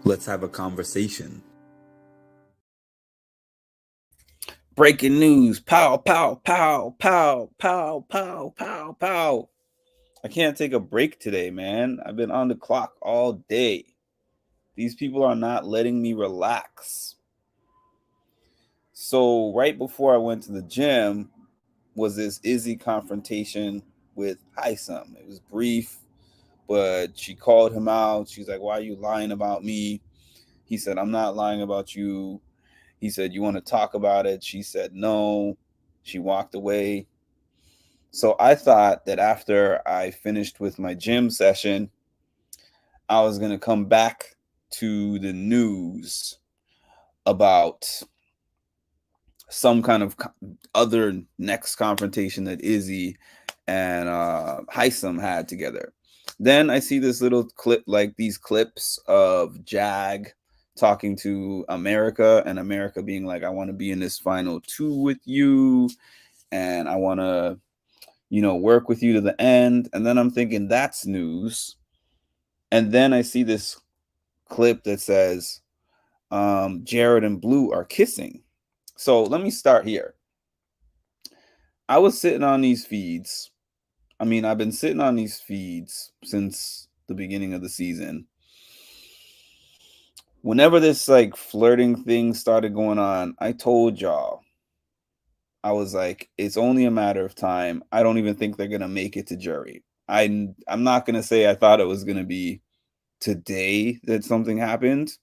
Let's have a conversation. Breaking news. Pow, pow, pow, pow, pow, pow, pow, pow. I can't take a break today, man. I've been on the clock all day. These people are not letting me relax. So, right before I went to the gym was this Izzy confrontation with Hisam. It was brief, but she called him out. She's like, "Why are you lying about me?" He said, "I'm not lying about you." He said, "You want to talk about it?" She said, "No." She walked away. So I thought that after I finished with my gym session, I was going to come back to the news about some kind of other next confrontation that Izzy and Hisam had together. Then I see this little clip, like these clips of Jag talking to America, and America being like, "I want to be in this final two with you, and I want to work with you to the end." And then I'm thinking that's news. And then I see this clip that says Jared and Blue are kissing. So let me start here. I was sitting on these feeds. I mean, I've been sitting on these feeds since the beginning of the season. Whenever this like flirting thing started going on, I told y'all, I was like, it's only a matter of time. I don't even think they're gonna make it to jury. I'm not gonna say I thought it was gonna be today that something happened,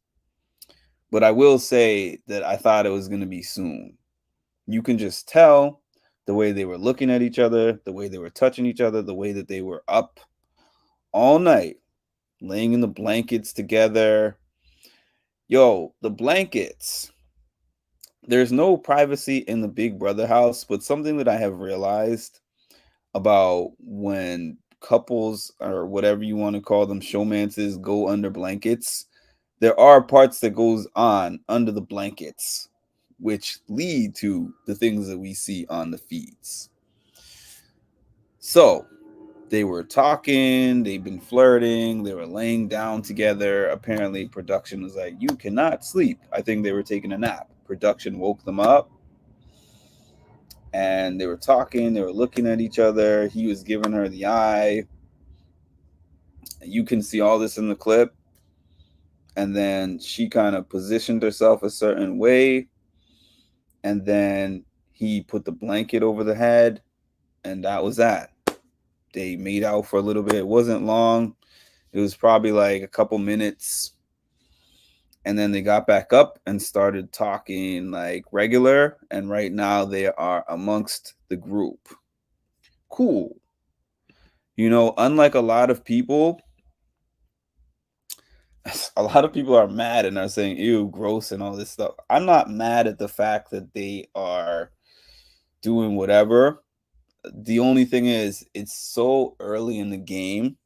but I will say that I thought it was gonna be soon. You can just tell the way they were looking at each other, the way they were touching each other, the way that they were up all night, laying in the blankets together. Yo, the blankets. There's no privacy in the Big Brother house, but something that I have realized about when couples or whatever you want to call them, showmances, go under blankets, there are parts that goes on under the blankets which lead to the things that we see on the feeds. So they were talking, they've been flirting, they were laying down together. Apparently production was like, "You cannot sleep." I think they were taking a nap. Production woke them up and they were talking, they were looking at each other. He was giving her the eye. You can see all this in the clip. And then she kind of positioned herself a certain way. And then he put the blanket over the head. And that was that. They made out for a little bit. It wasn't long. It was probably like a couple minutes. And then they got back up and started talking like regular. And right now they are amongst the group. Cool. Unlike a lot of people are mad and are saying, ew, gross, and all this stuff. I'm not mad at the fact that they are doing whatever. The only thing is, it's so early in the game,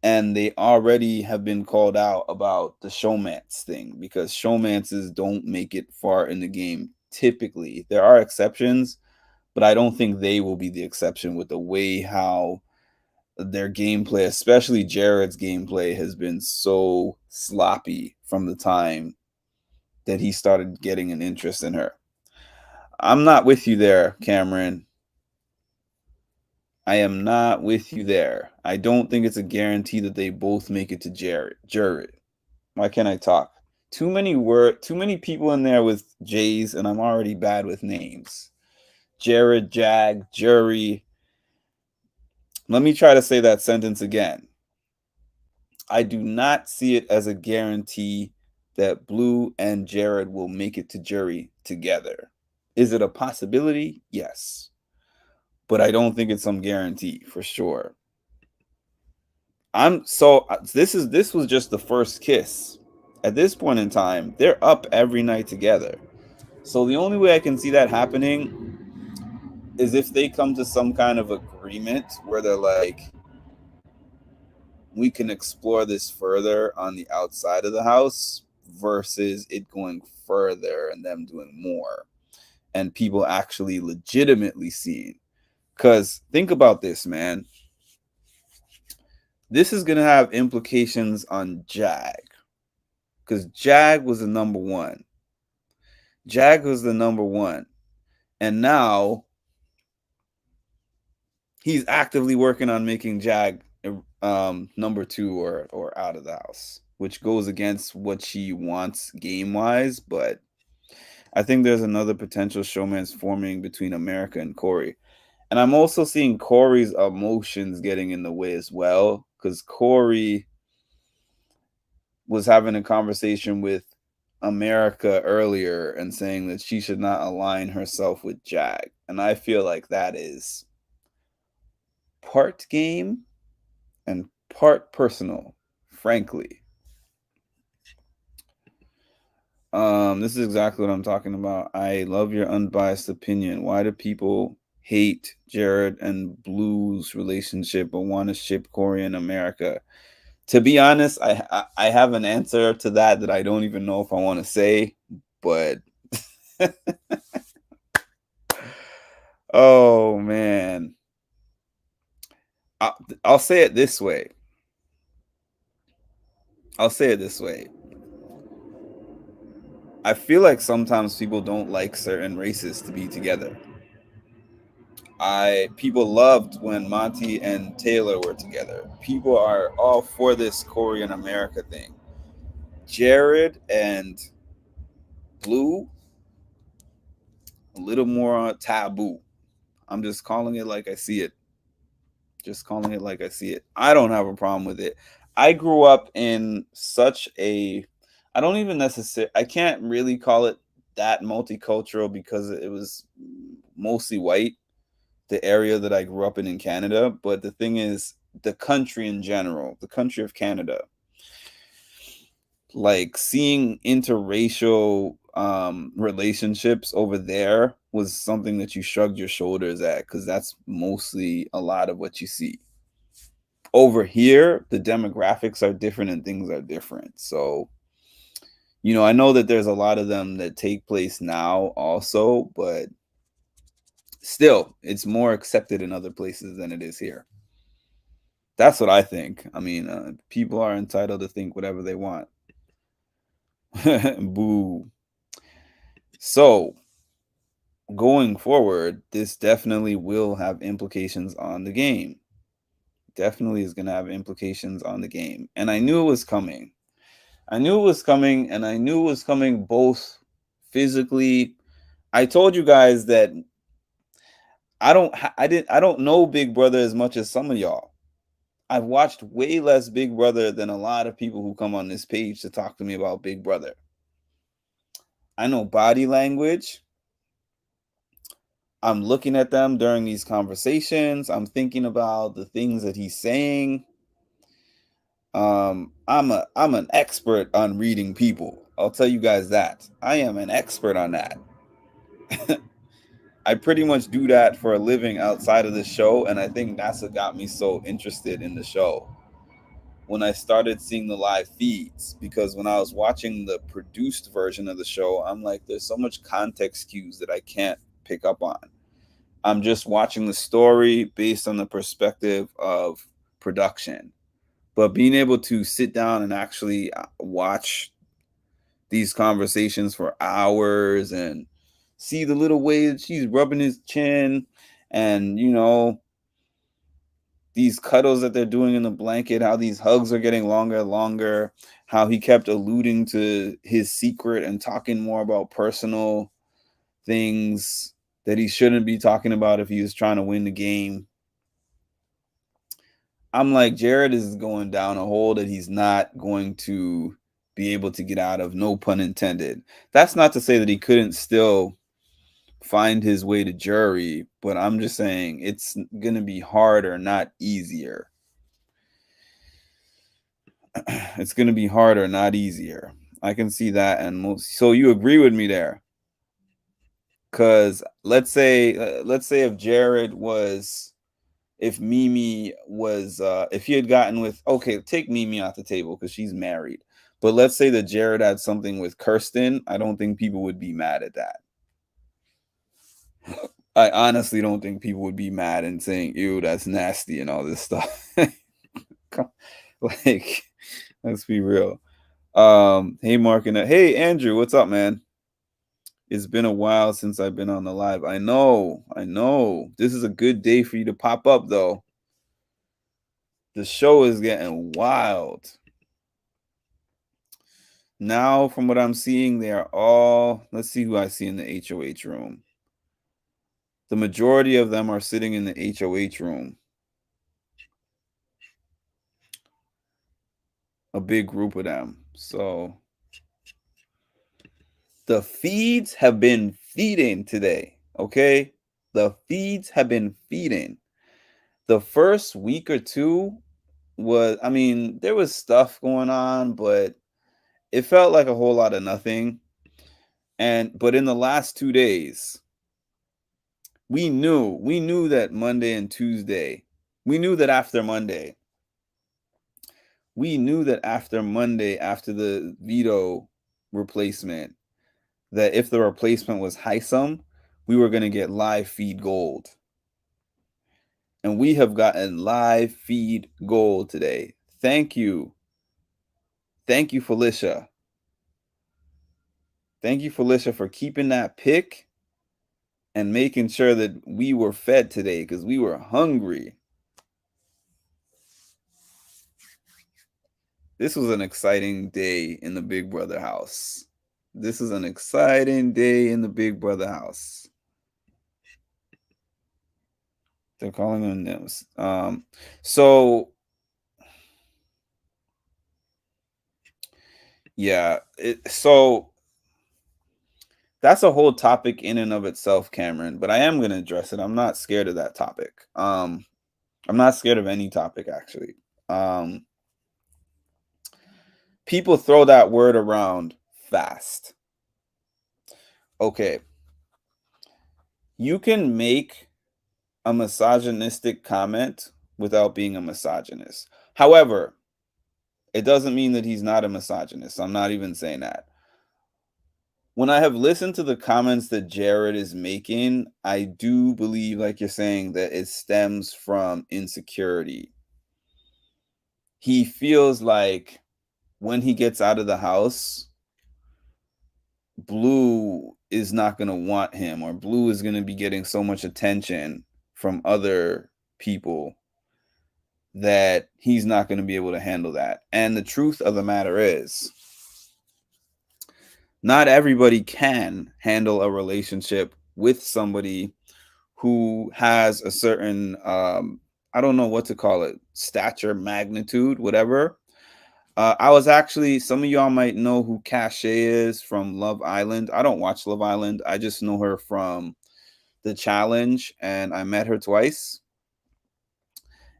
and they already have been called out about the showmance thing because showmances don't make it far in the game typically. There are exceptions, but I don't think they will be the exception with the way how their gameplay, especially Jared's gameplay, has been so sloppy from the time that he started getting an interest in her. I'm not with you there, Cameron. I am not with you there. I don't think it's a guarantee that they both make it to Jared. Why can't I talk? Too many people in there with J's, and I'm already bad with names. Jared, Jag, Jury. Let me try to say that sentence again. I do not see it as a guarantee that Blue and Jared will make it to jury together. Is it a possibility? Yes. But I don't think it's some guarantee for sure. This was just the first kiss. At this point in time, they're up every night together. So the only way I can see that happening is if they come to some kind of agreement where they're like, we can explore this further on the outside of the house versus it going further and them doing more and people actually legitimately seeing. Because think about this, man. This is going to have implications on Jag. because Jag was the number one. Jag was the number one. And now he's actively working on making Jag number two or out of the house, which goes against what she wants game wise. But I think there's another potential showmance forming between America and Corey. And I'm also seeing Corey's emotions getting in the way as well, because Corey was having a conversation with America earlier and saying that she should not align herself with Jag. And I feel like that is part game and part personal, frankly. This is exactly what I'm talking about. I love your unbiased opinion. Why do people hate Jared and Blue's relationship but want to ship Corey in America? To be honest, I have an answer to that I don't even know if I want to say, but oh man. I'll say it this way. I'll say it this way. I feel like sometimes people don't like certain races to be together. People loved when Monty and Taylor were together. People are all for this Corey and America thing. Jared and Blue, a little more taboo. I'm just calling it like I see it. Just calling it like I see it. I don't have a problem with it. I grew up in such a I don't even necessarily I can't really call it that multicultural because it was mostly white, the area that I grew up in Canada, but the thing is the country in general, the country of Canada, like seeing interracial relationships over there was something that you shrugged your shoulders at because that's mostly a lot of what you see. Over here, the demographics are different and things are different. So, I know that there's a lot of them that take place now also, but still, it's more accepted in other places than it is here. That's what I think. I mean, people are entitled to think whatever they want. Boo. So, going forward, this definitely will have implications on the game. Definitely is going to have implications on the game. And I knew it was coming. I knew it was coming, and I knew it was coming both physically. I told you guys that I don't know Big Brother as much as some of y'all. I've watched way less Big Brother than a lot of people who come on this page to talk to me about Big Brother. I know body language. I'm looking at them during these conversations. I'm thinking about the things that he's saying. I'm an expert on reading people. I'll tell you guys that. I am an expert on that. I pretty much do that for a living outside of the show, and I think that's what got me so interested in the show when I started seeing the live feeds. Because when I was watching the produced version of the show, I'm like, there's so much context cues that I can't pick up on. I'm just watching the story based on the perspective of production. But being able to sit down and actually watch these conversations for hours and see the little ways she's rubbing his chin and, these cuddles that they're doing in the blanket, how these hugs are getting longer and longer, how he kept alluding to his secret and talking more about personal things that he shouldn't be talking about if he was trying to win the game. I'm like, Jared is going down a hole that he's not going to be able to get out of, no pun intended. That's not to say that he couldn't still find his way to jury, but I'm just saying it's going to be harder, not easier. It's going to be harder, not easier. I can see that. And so you agree with me there? Because let's say if Jared was if Mimi was if he had gotten with, okay, take Mimi off the table because she's married, but let's say that Jared had something with Kirsten, I don't think people would be mad at that. I honestly don't think people would be mad and saying, ew, that's nasty and all this stuff. Like, let's be real. Hey Mark and hey Andrew, what's up, man? It's been a while since I've been on the live. I know, I know. This is a good day for you to pop up though. The show is getting wild. Now, from what I'm seeing, they are all, let's see who I see in the HOH room. The majority of them are sitting in the HOH room. A big group of them. So the feeds have been feeding today. Okay. The feeds have been feeding. The first week or two was, I mean, there was stuff going on, but it felt like a whole lot of nothing. But in the last 2 days, we knew that Monday and Tuesday, we knew that after Monday, we knew that after Monday, after the veto replacement, that if the replacement was Heisem, we were going to get live feed gold. And we have gotten live feed gold today. Thank you. Thank you, Felicia. Thank you, Felicia, for keeping that pick and making sure that we were fed today because we were hungry. This was an exciting day in the Big Brother house. This is an exciting day in the Big Brother house. They're calling on names. So yeah, so that's a whole topic in and of itself, Cameron. But I am gonna address it. I'm not scared of that topic. I'm not scared of any topic actually. Um, People throw that word around fast. Okay, you can make a misogynistic comment without being a misogynist. However, it doesn't mean that he's not a misogynist. I'm not even saying that. When I have listened to the comments that Jared is making, I do believe, like you're saying, that it stems from insecurity. He feels like when he gets out of the house, Blue is not going to want him, or Blue is going to be getting so much attention from other people that he's not going to be able to handle that. And the truth of the matter is, not everybody can handle a relationship with somebody who has a certain I don't know what to call it, stature, magnitude, whatever. I was actually, some of y'all might know who Cache is from Love Island. I don't watch Love Island. I just know her from the challenge, and I met her twice.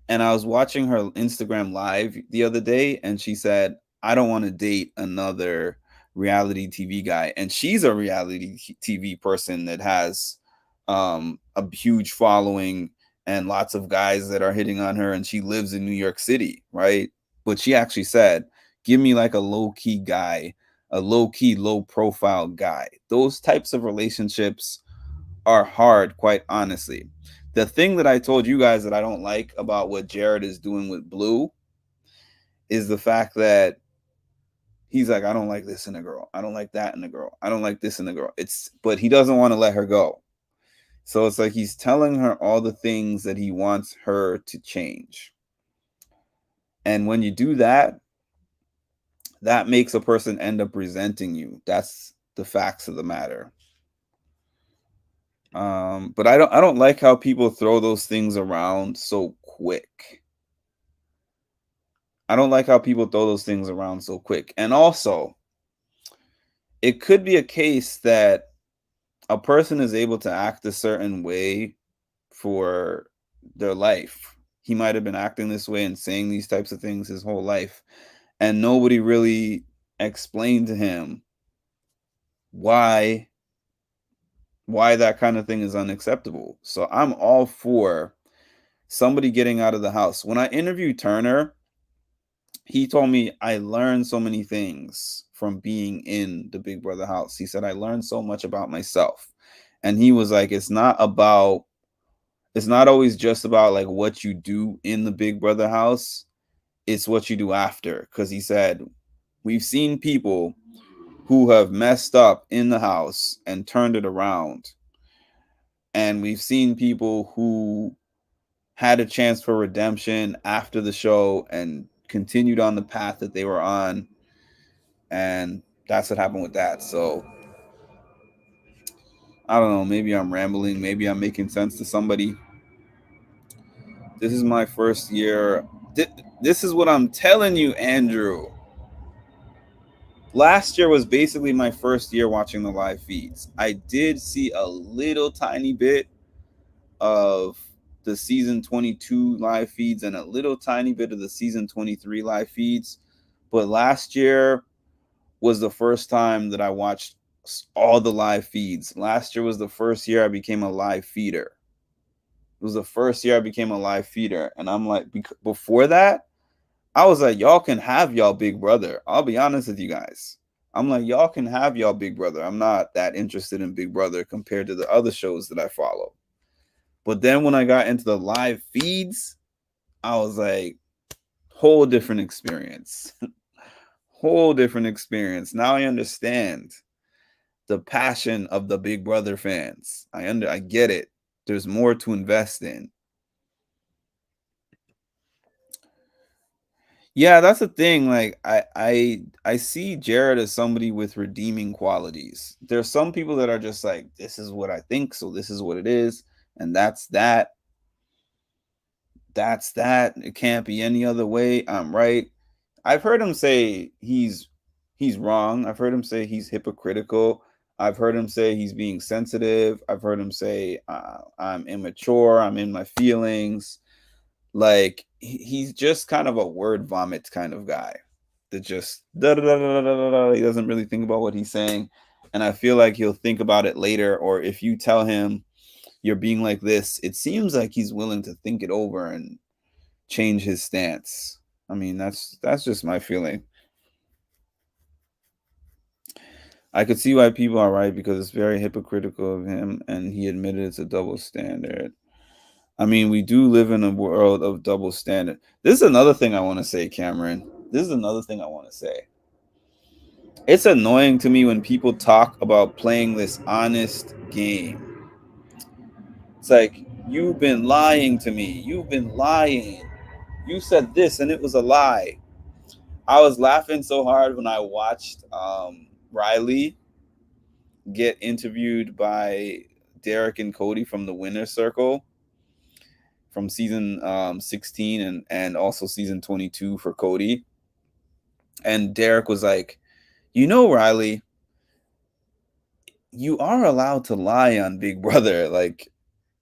And I was watching her Instagram live the other day, and she said, I don't want to date another reality TV guy. And she's a reality TV person that has a huge following and lots of guys that are hitting on her. And she lives in New York City, right? But she actually said, give me like a low key guy, a low key, low profile guy. Those types of relationships are hard, quite honestly. The thing that I told you guys that I don't like about what Jared is doing with Blue is the fact that he's like, I don't like this in a girl. I don't like that in a girl. I don't like this in a girl. But he doesn't want to let her go. So it's like he's telling her all the things that he wants her to change. And when you do that, that makes a person end up resenting you. That's the facts of the matter. But I don't like how people throw those things around so quick. I don't like how people throw those things around so quick. And also, it could be a case that a person is able to act a certain way for their life. He might have been acting this way and saying these types of things his whole life, and nobody really explained to him why that kind of thing is unacceptable. So I'm all for somebody getting out of the house. When I interviewed Turner, he told me I learned so many things from being in the Big Brother house. He said I learned so much about myself. And he was like, it's not always just about like what you do in the Big Brother house. It's what you do after. Cause he said We've seen people who have messed up in the house and turned it around. And we've seen people who had a chance for redemption after the show and continued on the path that they were on. And that's what happened with that. So I don't know. Maybe I'm rambling. Maybe I'm making sense to somebody. This is my first year. This is what I'm telling you, Andrew. Last year was basically my first year watching the live feeds. I did see a little tiny bit of the season 22 live feeds and a little tiny bit of the season 23 live feeds. But last year was the first time that I watched all the live feeds. Last year was the first year I became a live feeder. It was the first year I became a live feeder. And I'm like, before that, I was like, y'all can have y'all Big Brother. I'll be honest with you guys. I'm like, y'all can have y'all Big Brother. I'm not that interested in Big Brother compared to the other shows that I follow. But then when I got into the live feeds, I was like, whole different experience. Whole different experience. Now I understand the passion of the Big Brother fans. I get it. There's more to invest in. Yeah, that's the thing. Like I see Jared as somebody with redeeming qualities. There's some people that are just like, this is what I think, so this is what it is, and that's that. That's that. It can't be any other way. I'm right. I've heard him say he's wrong. I've heard him say he's hypocritical. I've heard him say he's being sensitive. I've heard him say I'm immature. I'm in my feelings. Like he's just kind of a word vomit kind of guy that just da da da da da da. He doesn't really think about what he's saying, and I feel like he'll think about it later. Or if you tell him you're being like this, it seems like he's willing to think it over and change his stance. I mean, that's just my feeling. I could see why people are right because it's very hypocritical of him, and he admitted it's a double standard. I mean, we do live in a world of double standard. This is another thing I want to say, Cameron. This is another thing I want to say. It's annoying to me when people talk about playing this honest game. It's like, you've been lying to me. You've been lying. You said this and it was a lie. I was laughing so hard when I watched Riley get interviewed by Derek and Cody from the Winner's Circle from season 16 and also season 22 for Cody. And Derek was like, Riley, you are allowed to lie on Big Brother. Like,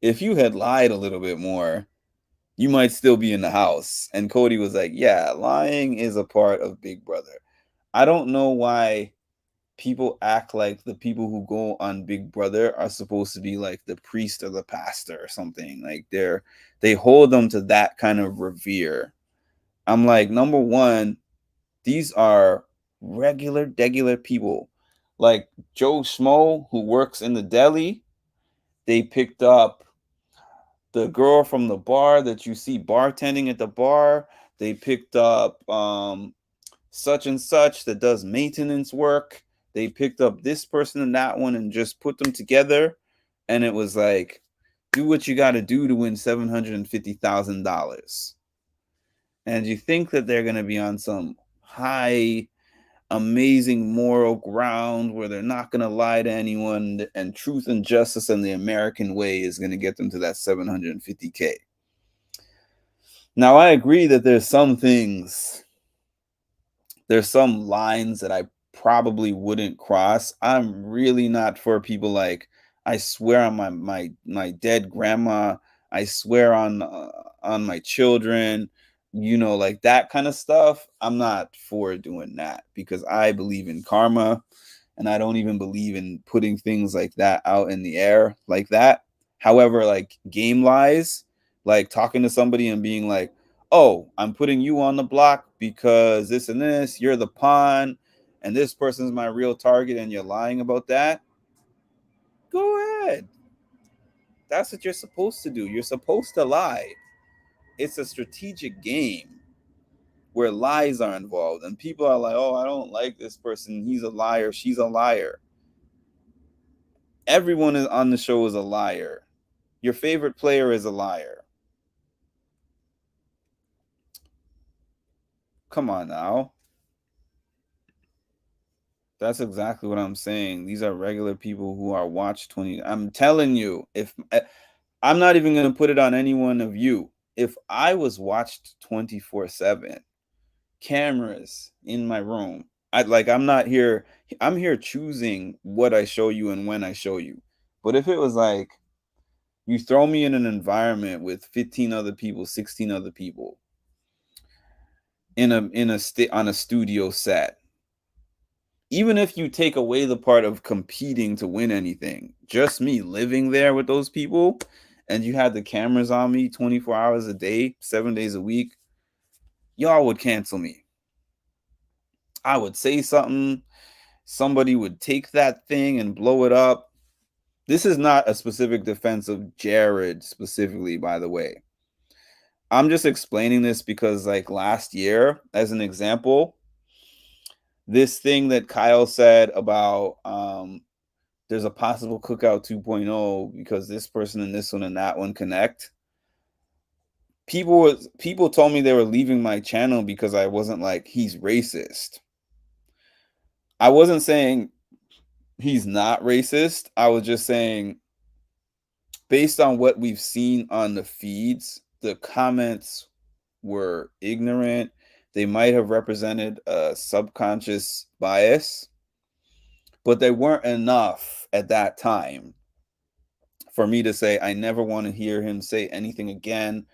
if you had lied a little bit more, you might still be in the house. And Cody was like, yeah, lying is a part of Big Brother. I don't know why people act like the people who go on Big Brother are supposed to be like the priest or the pastor or something. Like they hold them to that kind of revere. I'm like, number one, these are regular people. Like Joe Schmo, who works in the deli, they picked up the girl from the bar that you see bartending at the bar. They picked up such and such that does maintenance work. They picked up this person and that one and just put them together. And it was like, do what you got to do to win $750,000. And you think that they're going to be on some high, amazing moral ground where they're not going to lie to anyone and truth and justice and the American way is going to get them to that 750K. Now, I agree that there's some lines that I probably wouldn't cross. I'm really not for people like, I swear on my dead grandma, I swear on my children, like that kind of stuff. I'm not for doing that because I believe in karma and I don't even believe in putting things like that out in the air like that. However, like game lies, like talking to somebody and being like, oh, I'm putting you on the block because this and this, you're the pawn, and this person's my real target, and you're lying about that. Go ahead. That's what you're supposed to do. You're supposed to lie. It's a strategic game. where lies are involved. And people are like, oh, I don't like this person. He's a liar. She's a liar. Everyone is on the show is a liar. Your favorite player is a liar. Come on now. That's exactly what I'm saying. These are regular people who are watch 20. I'm telling you, if I'm not even going to put it on any one of you. If I was watched 24/7, cameras in my room, I'm not here. I'm here choosing what I show you and when I show you. But if it was like you throw me in an environment with 15 other people, 16 other people on a studio set, even if you take away the part of competing to win anything, just me living there with those people, and you had the cameras on me 24 hours a day, 7 days a week, y'all would cancel me. I would say something, somebody would take that thing and blow it up. This is not a specific defense of Jared specifically, by the way. I'm just explaining this because, like, last year, as an example, this thing that Kyle said about there's a possible cookout 2.0 because this person and this one and that one connect. People told me they were leaving my channel because I wasn't like, he's racist. I wasn't saying he's not racist. I was just saying, based on what we've seen on the feeds, the comments were ignorant. They might have represented a subconscious bias, but they weren't enough at that time for me to say, I never want to hear him say anything again,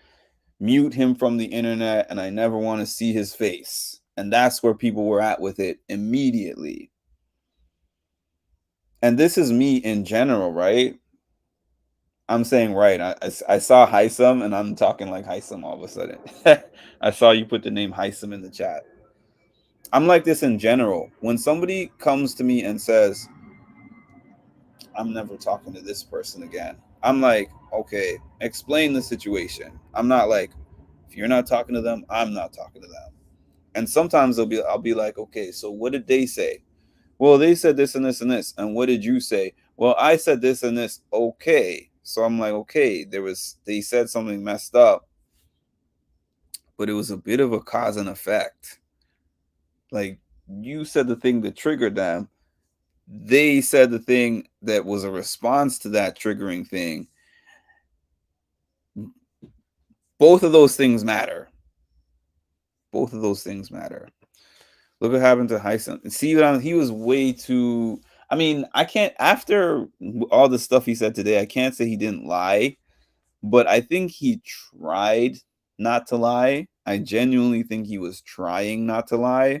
mute him from the internet, and I never want to see his face. And that's where people were at with it immediately. And this is me in general, right? I'm saying right. I saw Heisam, and I'm talking like Heisam all of a sudden. I saw you put the name Heisam in the chat. I'm like this in general. When somebody comes to me and says, I'm never talking to this person again, I'm like, okay, explain the situation. I'm not like, if you're not talking to them, I'm not talking to them. And sometimes I'll be like, okay, so what did they say? Well, they said this and this and this. And what did you say? Well, I said this and this. Okay. So I'm like, okay, they said something messed up, but it was a bit of a cause and effect. Like, you said the thing that triggered them. They said the thing that was a response to that triggering thing. Both of those things matter. Both of those things matter. Look what happened to Heisen. See, he was way too. I mean, I can't. After all the stuff he said today, I can't say he didn't lie, but I think he tried not to lie. I genuinely think he was trying not to lie,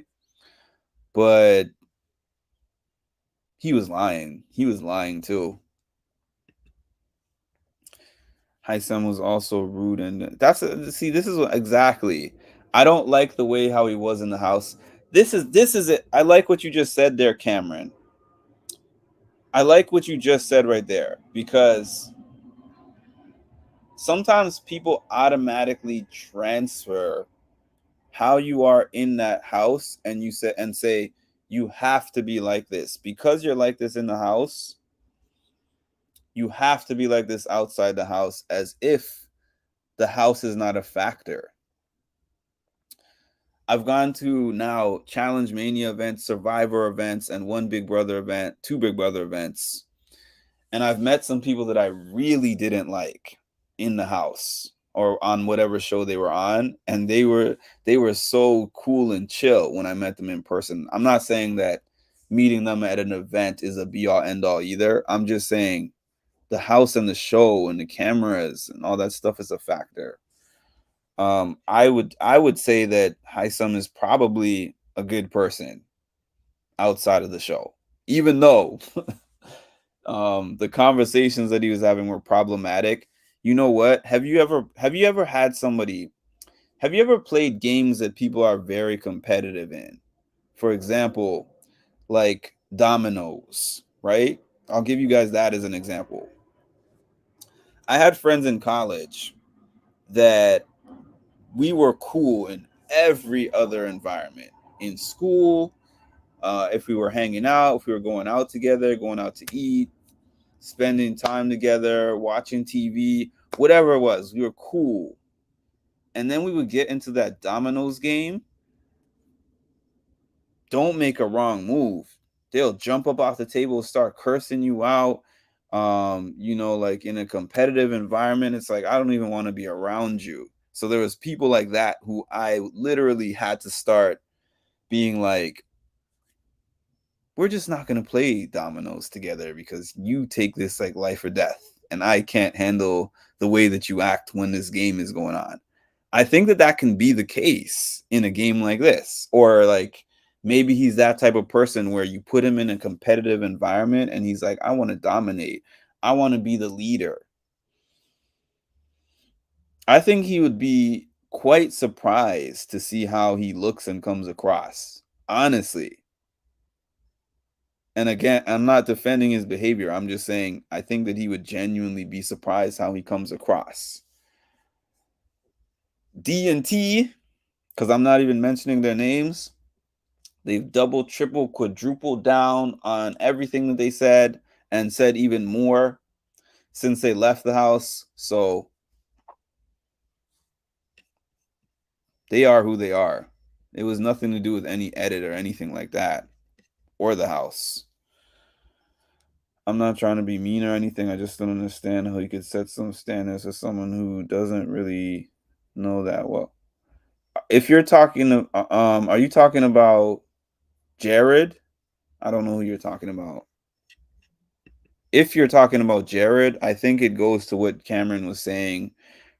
but he was lying. He was lying too. Heisen was also rude, and see. This is exactly. I don't like the way how he was in the house. This is it. I like what you just said there, Cameron. I like what you just said right there, because sometimes people automatically transfer how you are in that house, and say you have to be like this because you're like this in the house. You have to be like this outside the house, as if the house is not a factor. I've gone to now Challenge Mania events, Survivor events, and one Big Brother event, two Big Brother events. And I've met some people that I really didn't like in the house or on whatever show they were on, and they were so cool and chill when I met them in person. I'm not saying that meeting them at an event is a be all end all either. I'm just saying the house and the show and the cameras and all that stuff is a factor. I would say that Haisam is probably a good person outside of the show, even though the conversations that he was having were problematic. You know what? Have you ever had somebody? Have you ever played games that people are very competitive in? For example, like dominoes, right? I'll give you guys that as an example. I had friends in college that we were cool in every other environment. In school, if we were hanging out, if we were going out together, going out to eat, spending time together, watching TV, whatever it was, we were cool. And then we would get into that dominoes game. Don't make a wrong move. They'll jump up off the table, start cursing you out. Like in a competitive environment, it's like I don't even want to be around you. So there was people like that who I literally had to start being like, we're just not going to play dominoes together because you take this like life or death and I can't handle the way that you act when this game is going on. I think that that can be the case in a game like this, or like maybe he's that type of person where you put him in a competitive environment and he's like, I want to dominate, I want to be the leader. I think he would be quite surprised to see how he looks and comes across, honestly. And again, I'm not defending his behavior. I'm just saying I think that he would genuinely be surprised how he comes across. D and T, because I'm not even mentioning their names, they've double, triple, quadrupled down on everything that they said and said even more since they left the house. So they are who they are. It was nothing to do with any edit or anything like that or the house. I'm not trying to be mean or anything. I just don't understand how you could set some standards for someone who doesn't really know that well. If you're talking to, are you talking about Jared? I don't know who you're talking about. If you're talking about Jared, I think it goes to what Cameron was saying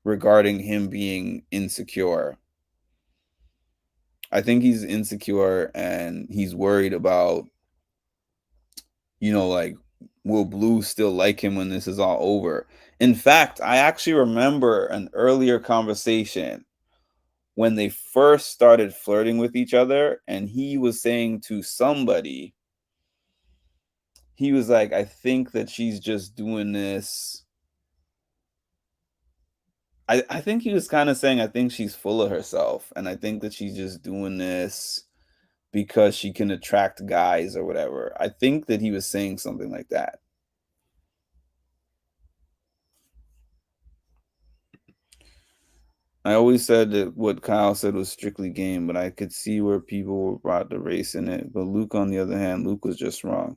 regarding him being insecure. I think he's insecure and he's worried about, like, will Blue still like him when this is all over? In fact, I actually remember an earlier conversation when they first started flirting with each other, and he was saying to somebody, he was like, I think that she's just doing this. I think he was kind of saying, I think she's full of herself, and I think that she's just doing this because she can attract guys or whatever. I think that he was saying something like that. I always said that what Kyle said was strictly game, but I could see where people brought the race in it. But Luke, on the other hand, Luke was just wrong.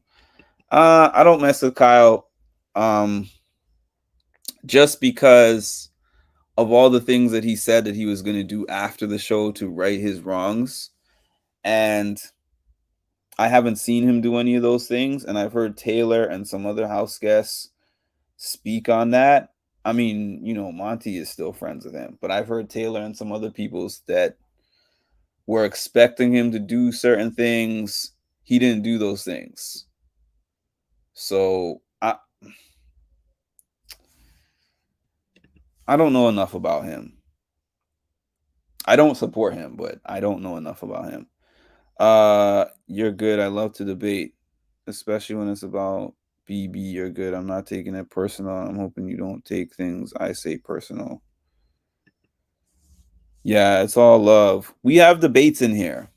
I don't mess with Kyle, um, just because of all the things that he said that he was going to do after the show to right his wrongs, and I haven't seen him do any of those things. And I've heard Taylor and some other house guests speak on that. I mean, Monty is still friends with him, but I've heard Taylor and some other people's that were expecting him to do certain things. He didn't do those things. So I don't know enough about him. I don't support him, but I don't know enough about him. You're good. I love to debate, especially when it's about BB. You're good. I'm not taking it personal. I'm hoping you don't take things I say personal. Yeah, it's all love. We have debates in here.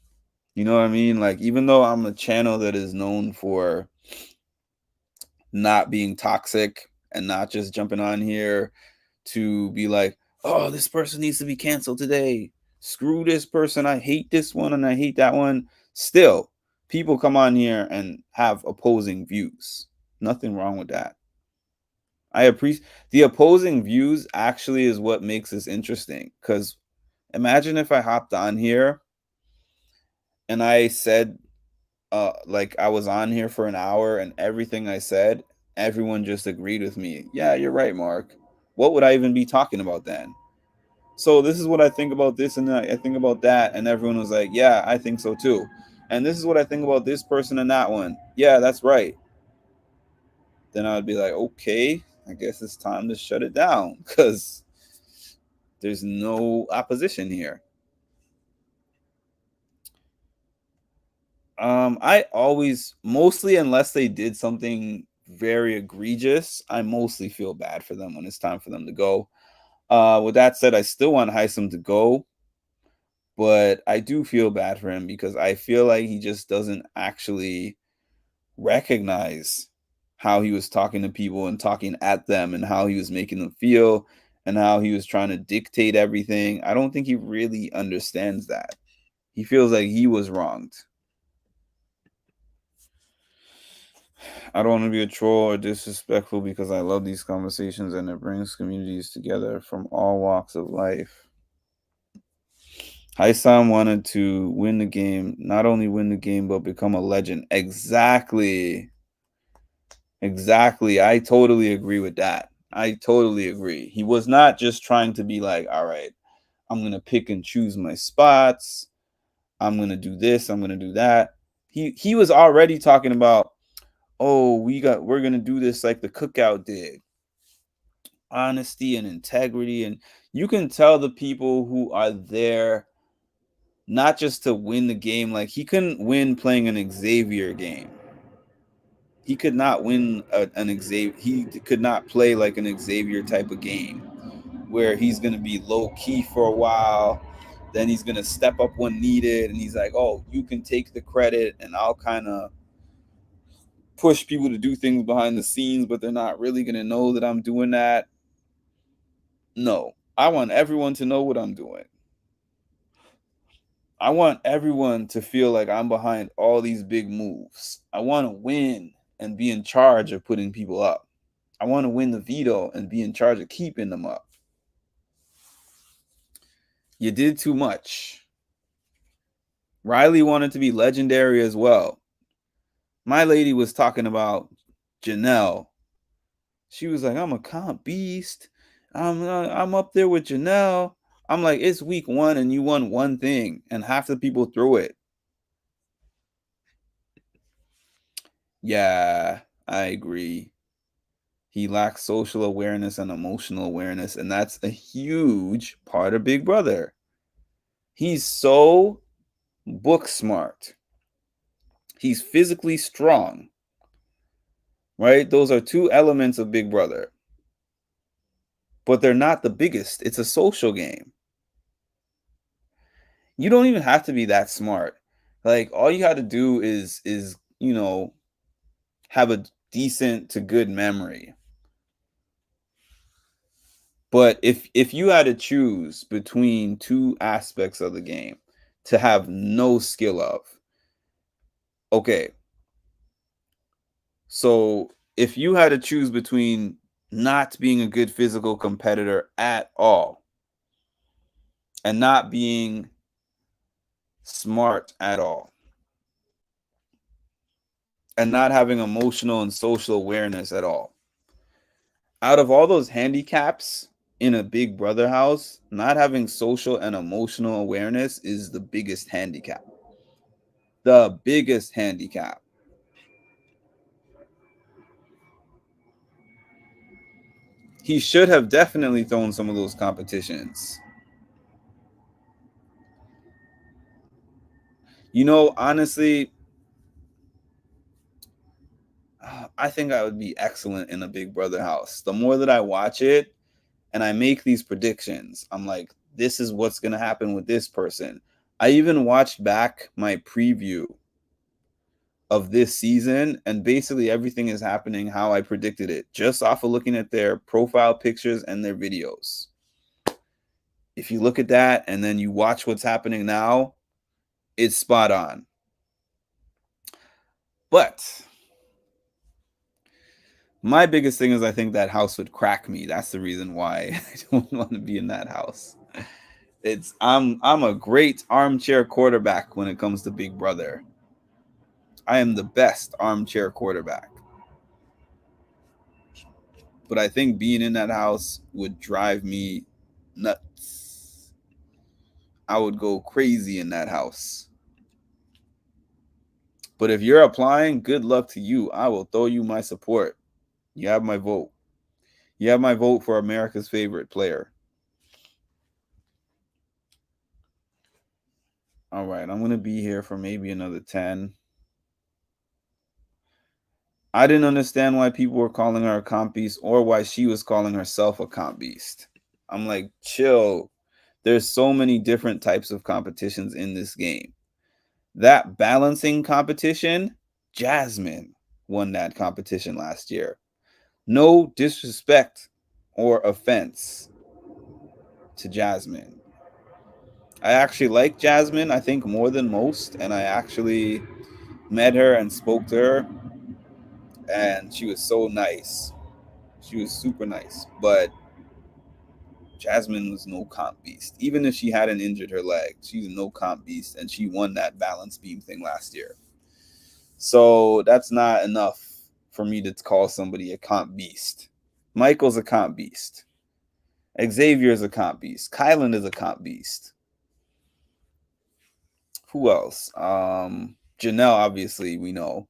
You know what I mean? Like, even though I'm a channel that is known for not being toxic and not just jumping on here to be like, oh, this person needs to be canceled today. Screw this person. I hate this one and I hate that one. Still, people come on here and have opposing views. Nothing wrong with that. I appreciate the opposing views actually is what makes this interesting. Because imagine if I hopped on here and I said, like I was on here for an hour and everything I said, everyone just agreed with me. Yeah, you're right, Mark. What would I even be talking about then? So this is what I think about this and that. I think about that, and everyone was like, "Yeah, I think so too." And this is what I think about this person and that one. Yeah, that's right. Then I would be like, "Okay, I guess it's time to shut it down because there's no opposition here." I always, mostly unless they did something very egregious, I mostly feel bad for them when it's time for them to go. With that said, I still want Heisem to go, But I do feel bad for him because I feel like he just doesn't actually recognize how he was talking to people and talking at them and how he was making them feel and how he was trying to dictate everything. I don't think he really understands that. He feels like he was wronged. I don't want to be a troll or disrespectful because I love these conversations and it brings communities together from all walks of life. Haisam wanted to win the game, not only win the game, but become a legend. Exactly. Exactly. I totally agree with that. I totally agree. He was not just trying to be like, all right, I'm going to pick and choose my spots. I'm going to do this. I'm going to do that. He was already talking about, oh, we're going to do this like the cookout did. Honesty and integrity. And you can tell the people who are there not just to win the game. Like he couldn't win playing an Xavier game. He could not win an Xavier. He could not play like an Xavier type of game where he's going to be low key for a while. Then he's going to step up when needed. And he's like, oh, you can take the credit and I'll kind of push people to do things behind the scenes, but they're not really going to know that I'm doing that. No, I want everyone to know what I'm doing. I want everyone to feel like I'm behind all these big moves. I want to win and be in charge of putting people up. I want to win the veto and be in charge of keeping them up. You did too much. Riley wanted to be legendary as well. My lady was talking about Janelle. She was like, I'm a comp beast. I'm up there with Janelle. I'm like, it's week 1 and you won one thing and half the people threw it. Yeah, I agree. He lacks social awareness and emotional awareness, and that's a huge part of Big Brother. He's so book smart. He's physically strong, right? Those are two elements of Big Brother, but they're not the biggest. It's a social game. You don't even have to be that smart. Like all you got to do is have a decent to good memory. But if you had to choose between two aspects of the game to have no skill of, okay. So if you had to choose between not being a good physical competitor at all and not being smart at all and not having emotional and social awareness at all, out of all those handicaps in a Big Brother house, not having social and emotional awareness is the biggest handicap. The biggest handicap. He should have definitely thrown some of those competitions. Honestly, I think I would be excellent in a Big Brother house. The more that I watch it and I make these predictions, I'm like, this is what's going to happen with this person. I even watched back my preview of this season, and basically everything is happening how I predicted it, just off of looking at their profile pictures and their videos. If you look at that and then you watch what's happening now, it's spot on. But my biggest thing is I think that house would crack me. That's the reason why I don't want to be in that house. I'm a great armchair quarterback when it comes to Big Brother. I am the best armchair quarterback. But I think being in that house would drive me nuts. I would go crazy in that house. But if you're applying, good luck to you. I will throw you my support. You have my vote. You have my vote for America's favorite player. All right, I'm going to be here for maybe another 10. I didn't understand why people were calling her a comp beast or why she was calling herself a comp beast. I'm like, chill. There's so many different types of competitions in this game. That balancing competition, Jasmine won that competition last year. No disrespect or offense to Jasmine. I actually like Jasmine, I think, more than most, and I actually met her and spoke to her, and she was so nice. She was super nice, but Jasmine was no comp beast. Even if she hadn't injured her leg, she's no comp beast, and she won that balance beam thing last year. So that's not enough for me to call somebody a comp beast. Michael's a comp beast. Xavier's a comp beast. Kylan is a comp beast. Who else? Janelle, obviously, we know.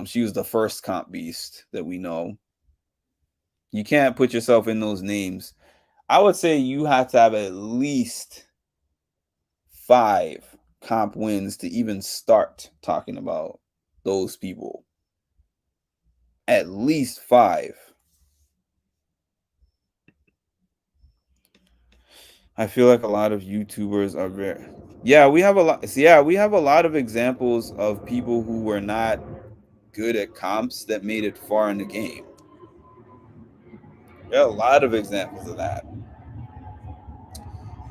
She was the first comp beast that we know. You can't put yourself in those names. I would say you have to have at least 5 comp wins to even start talking about those people. At least 5. I feel like a lot of YouTubers are very. Yeah, we have a lot. Yeah, we have a lot of examples of people who were not good at comps that made it far in the game. There are a lot of examples of that.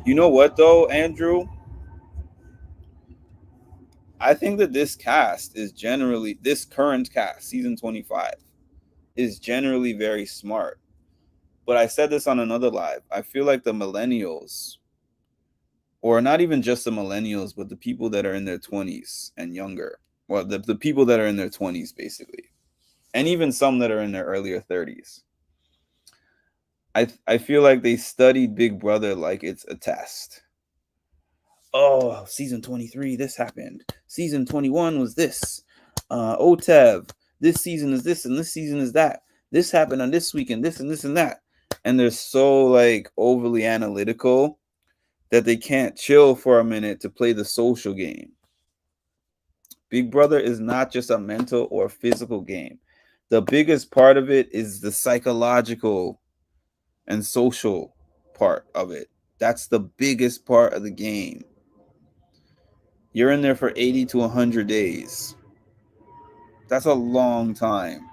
You know what though, Andrew? I think that this current cast, season 25, is generally very smart. But I said this on another live. I feel like the millennials, or not even just the millennials, but the people that are in their 20s and younger, well, the people that are in their 20s, basically, and even some that are in their earlier 30s, I feel like they studied Big Brother like it's a test. Oh, season 23, this happened. Season 21 was this. OTEV, this season is this, and this season is that. This happened on this week, and this, and this, and that. And they're so like overly analytical that they can't chill for a minute to play the social game. Big Brother is not just a mental or physical game. The biggest part of it is the psychological and social part of it. That's the biggest part of the game. You're in there for 80 to 100 days. That's a long time.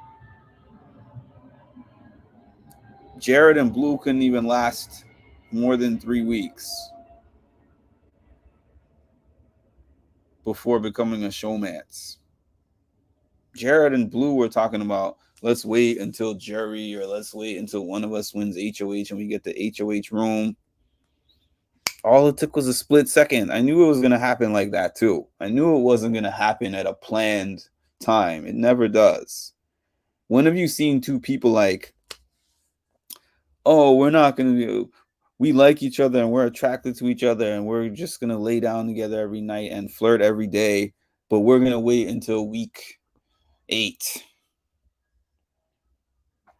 Jared and Blue couldn't even last more than 3 weeks before becoming a showmance. Jared and Blue were talking about, let's wait until jury, or let's wait until one of us wins HOH and we get the HOH room. All it took was a split second. I knew it was going to happen like that too. I knew it wasn't going to happen at a planned time. It never does. When have you seen two people like, oh, we're not going to do, we like each other and we're attracted to each other and we're just going to lay down together every night and flirt every day, but we're going to wait until week 8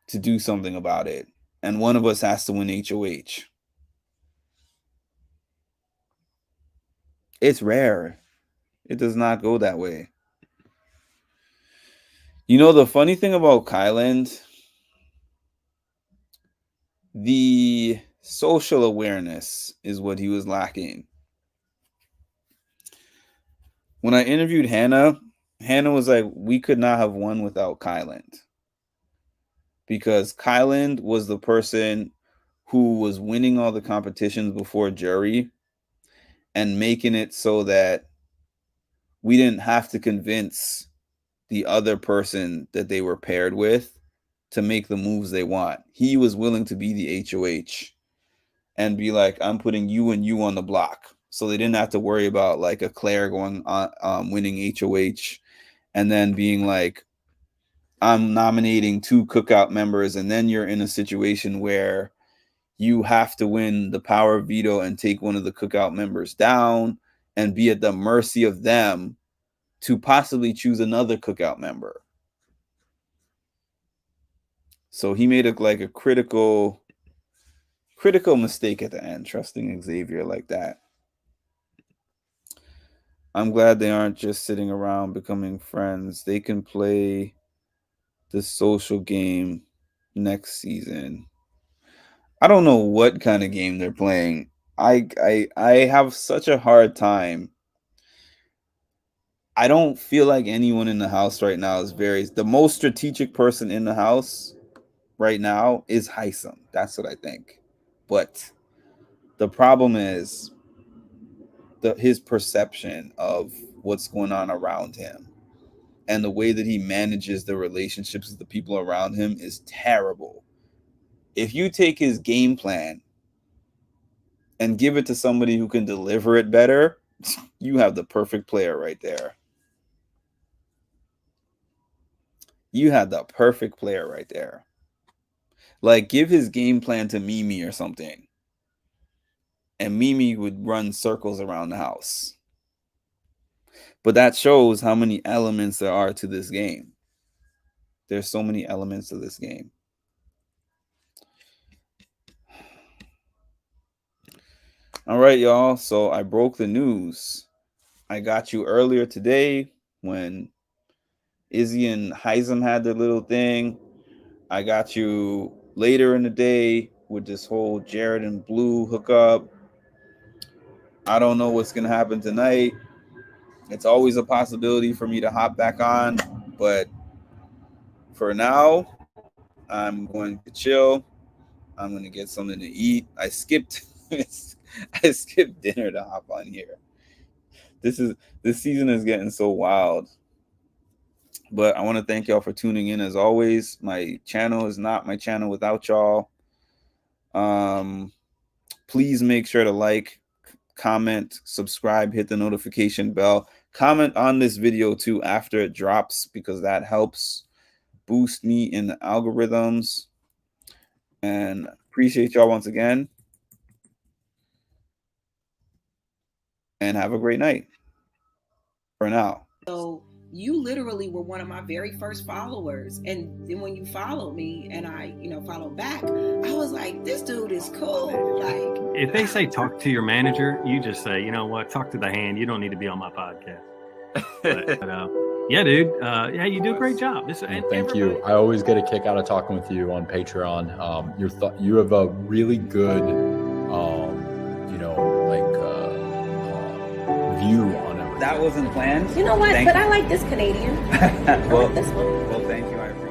to do something about it. And one of us has to win HOH. It's rare. It does not go that way. You know, the funny thing about Kyland, the social awareness is what he was lacking. When I interviewed Hannah, Hannah was like, we could not have won without Kyland. Because Kyland was the person who was winning all the competitions before jury and making it so that we didn't have to convince the other person that they were paired with to make the moves they want. He was willing to be the HOH and be like, I'm putting you and you on the block. So they didn't have to worry about like a Claire going on winning HOH and then being like, I'm nominating 2 cookout members, and then you're in a situation where you have to win the power veto and take one of the cookout members down and be at the mercy of them to possibly choose another cookout member. So he made a critical mistake at the end, trusting Xavier like that. I'm glad they aren't just sitting around becoming friends. They can play the social game next season. I don't know what kind of game they're playing. I have such a hard time. I don't feel like anyone in the house right now is the most strategic person in the house right now is Heisem. That's what I think. But the problem is his perception of what's going on around him, and the way that he manages the relationships with the people around him is terrible. If you take his game plan and give it to somebody who can deliver it better, you have the perfect player right there. You had the perfect player right there. Like, give his game plan to Mimi or something, and Mimi would run circles around the house. But that shows how many elements there are to this game. There's so many elements to this game. All right, y'all. So I broke the news. I got you earlier today when Izzy and Heisem had their little thing. I got you later in the day with this whole Jared and Blue hookup. I don't know what's going to happen tonight. It's always a possibility for me to hop back on. But for now, I'm going to chill. I'm going to get something to eat. I skipped dinner to hop on here. This season is getting so wild. But I want to thank y'all for tuning in as always. My channel is not my channel without y'all. Please make sure to like, comment, subscribe, hit the notification bell. Comment on this video too after it drops, because that helps boost me in the algorithms. And appreciate y'all once again. And have a great night. For now. So you literally were one of my very first followers, and then when you followed me and I followed back, I was like, this dude is cool. Like, if they say talk to your manager, you just say, you know what, talk to the hand. You don't need to be on my podcast. But yeah, dude. Yeah, you do a great job. Thank you. I always get a kick out of talking with you on Patreon. You have a really good, view on everything. That wasn't planned. You know what? I like this Canadian. Well, I like this one. Well, thank you.